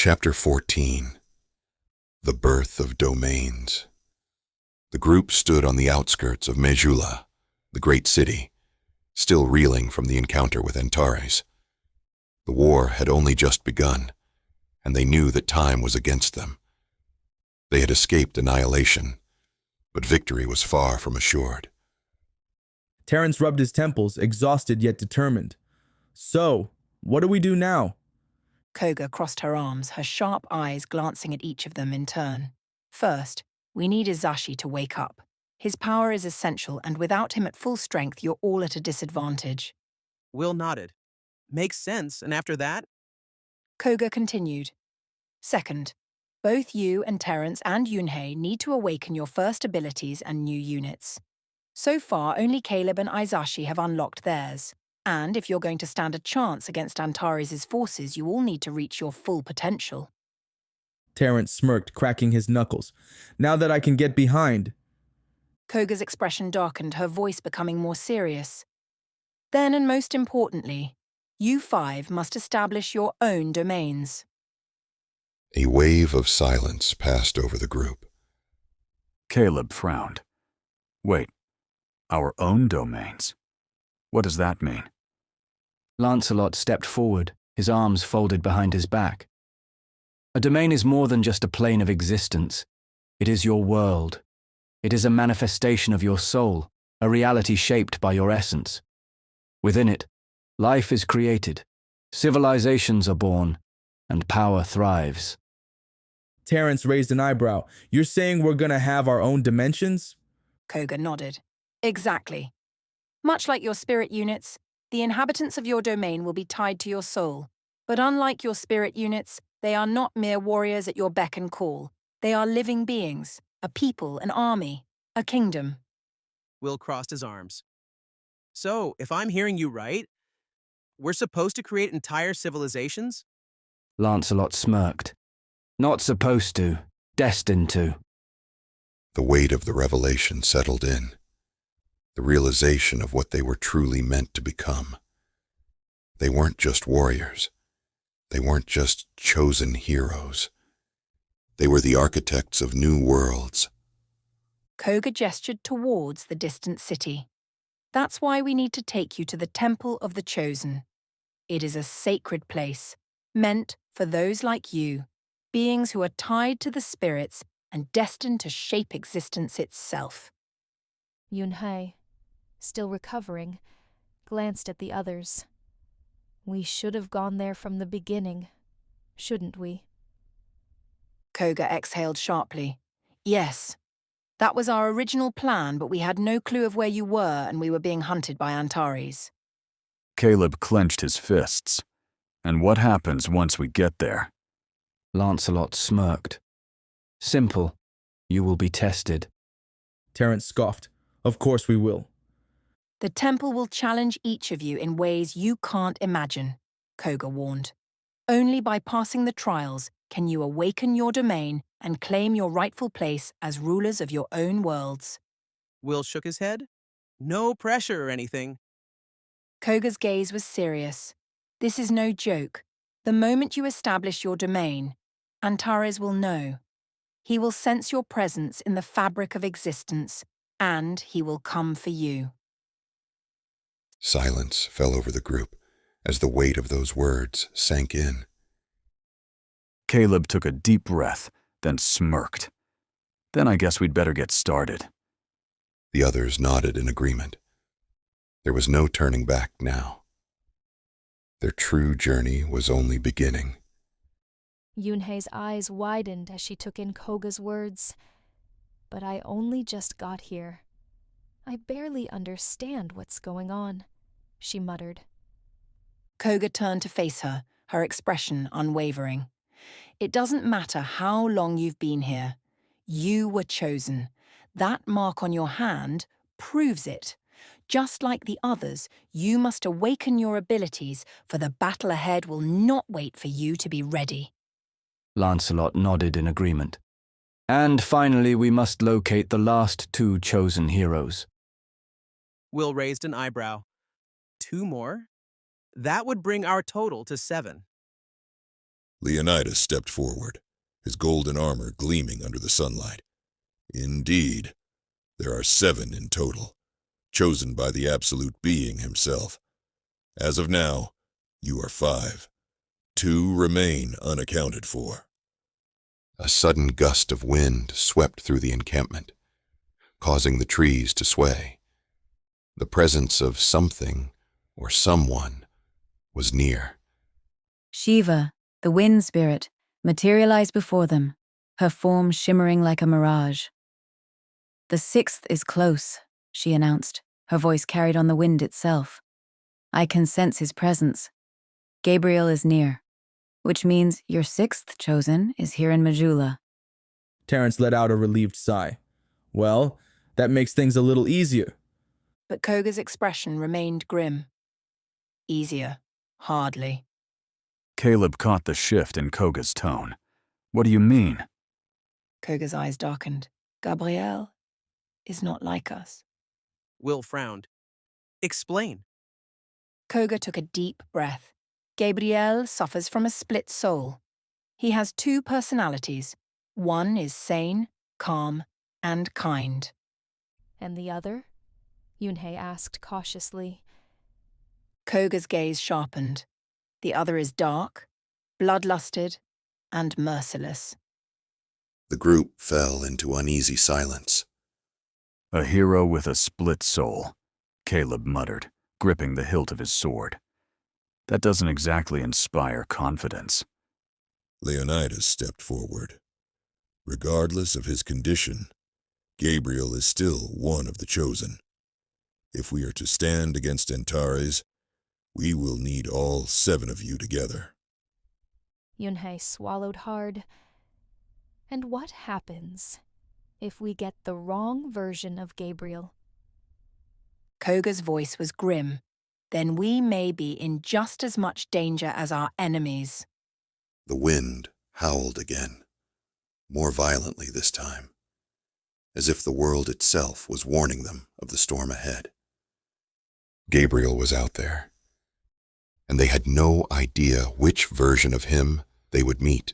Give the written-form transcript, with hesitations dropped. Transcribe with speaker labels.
Speaker 1: Chapter 14. The Birth of Domains. The group stood on the outskirts of Majula, the great city, still reeling from the encounter with Antares. The war had only just begun, and they knew that time was against them. They had escaped annihilation, but victory was far from assured.
Speaker 2: Terrence rubbed his temples, exhausted yet determined. So, what do we do now?
Speaker 3: Koga crossed her arms, her sharp eyes glancing at each of them in turn. First, we need Izashi to wake up. His power is essential, and without him at full strength, you're all at a disadvantage.
Speaker 4: Will nodded. Makes sense, and after that?
Speaker 3: Koga continued. Second, both you and Terrence and Yunhei need to awaken your first abilities and new units. So far, only Caleb and Izashi have unlocked theirs. And if you're going to stand a chance against Antares' forces, you all need to reach your full potential.
Speaker 2: Terrence smirked, cracking his knuckles. Now that I can get behind.
Speaker 3: Koga's expression darkened, her voice becoming more serious. Then, and most importantly, you five must establish your own domains.
Speaker 1: A wave of silence passed over the group.
Speaker 5: Caleb frowned. Wait, our own domains? What does that mean?
Speaker 6: Lancelot stepped forward, his arms folded behind his back. A domain is more than just a plane of existence. It is your world. It is a manifestation of your soul, a reality shaped by your essence. Within it, life is created, civilizations are born, and power thrives.
Speaker 2: Terrence raised an eyebrow. You're saying we're gonna have our own dimensions?
Speaker 3: Koga nodded. Exactly. Much like your spirit units, the inhabitants of your domain will be tied to your soul. But unlike your spirit units, they are not mere warriors at your beck and call. They are living beings, a people, an army, a kingdom.
Speaker 4: Will crossed his arms. So, if I'm hearing you right, we're supposed to create entire civilizations?
Speaker 6: Lancelot smirked. Not supposed to, destined to.
Speaker 1: The weight of the revelation settled in. The realization of what they were truly meant to become. They weren't just warriors. They weren't just chosen heroes. They were the architects of new worlds.
Speaker 3: Koga gestured towards the distant city. That's why we need to take you to the Temple of the Chosen. It is a sacred place, meant for those like you, beings who are tied to the spirits and destined to shape existence itself.
Speaker 7: Yunhei, still recovering, glanced at the others. We should have gone there from the beginning, shouldn't we?
Speaker 3: Koga exhaled sharply. Yes. That was our original plan, but we had no clue of where you were and we were being hunted by Antares.
Speaker 5: Caleb clenched his fists. And what happens once we get there?
Speaker 6: Lancelot smirked. Simple. You will be tested.
Speaker 2: Terrence scoffed. Of course we will.
Speaker 3: The temple will challenge each of you in ways you can't imagine, Koga warned. Only by passing the trials can you awaken your domain and claim your rightful place as rulers of your own worlds.
Speaker 4: Will shook his head. No pressure or anything.
Speaker 3: Koga's gaze was serious. This is no joke. The moment you establish your domain, Antares will know. He will sense your presence in the fabric of existence, and he will come for you.
Speaker 1: Silence fell over the group as the weight of those words sank in.
Speaker 5: Caleb took a deep breath, then smirked. Then I guess we'd better get started.
Speaker 1: The others nodded in agreement. There was no turning back now. Their true journey was only beginning.
Speaker 7: Yunhei's eyes widened as she took in Koga's words. But I only just got here. I barely understand what's going on, she muttered.
Speaker 3: Koga turned to face her, her expression unwavering. It doesn't matter how long you've been here. You were chosen. That mark on your hand proves it. Just like the others, you must awaken your abilities, for the battle ahead will not wait for you to be ready.
Speaker 6: Lancelot nodded in agreement. And finally, we must locate the last two chosen heroes.
Speaker 4: Will raised an eyebrow. 2 more? That would bring our total to 7.
Speaker 8: Leonidas stepped forward, his golden armor gleaming under the sunlight. Indeed, there are 7 in total, chosen by the Absolute Being himself. As of now, you are 5. 2 remain unaccounted for.
Speaker 1: A sudden gust of wind swept through the encampment, causing the trees to sway. The presence of something or someone was near.
Speaker 9: Shiva, the wind spirit, materialized before them, her form shimmering like a mirage. "The 6th is close," she announced, her voice carried on the wind itself. "I can sense his presence. Gabriel is near, which means your 6th chosen is here in Majula."
Speaker 2: Terrence let out a relieved sigh. Well, that makes things a little easier.
Speaker 3: But Koga's expression remained grim. Easier. Hardly.
Speaker 5: Caleb caught the shift in Koga's tone. What do you mean?
Speaker 3: Koga's eyes darkened. Gabriel is not like us.
Speaker 4: Will frowned. Explain.
Speaker 3: Koga took a deep breath. Gabriel suffers from a split soul. He has 2 personalities. One is sane, calm, and kind.
Speaker 7: And the other? Yunhei asked cautiously.
Speaker 3: Koga's gaze sharpened. The other is dark, bloodlusted, and merciless.
Speaker 1: The group fell into uneasy silence.
Speaker 5: A hero with a split soul, Caleb muttered, gripping the hilt of his sword. That doesn't exactly inspire confidence.
Speaker 8: Leonidas stepped forward. Regardless of his condition, Gabriel is still one of the chosen. If we are to stand against Antares, we will need all 7 of you together.
Speaker 7: Yunhei swallowed hard. And what happens if we get the wrong version of Gabriel?
Speaker 3: Koga's voice was grim. Then we may be in just as much danger as our enemies.
Speaker 1: The wind howled again, more violently this time, as if the world itself was warning them of the storm ahead. Gabriel was out there, and they had no idea which version of him they would meet.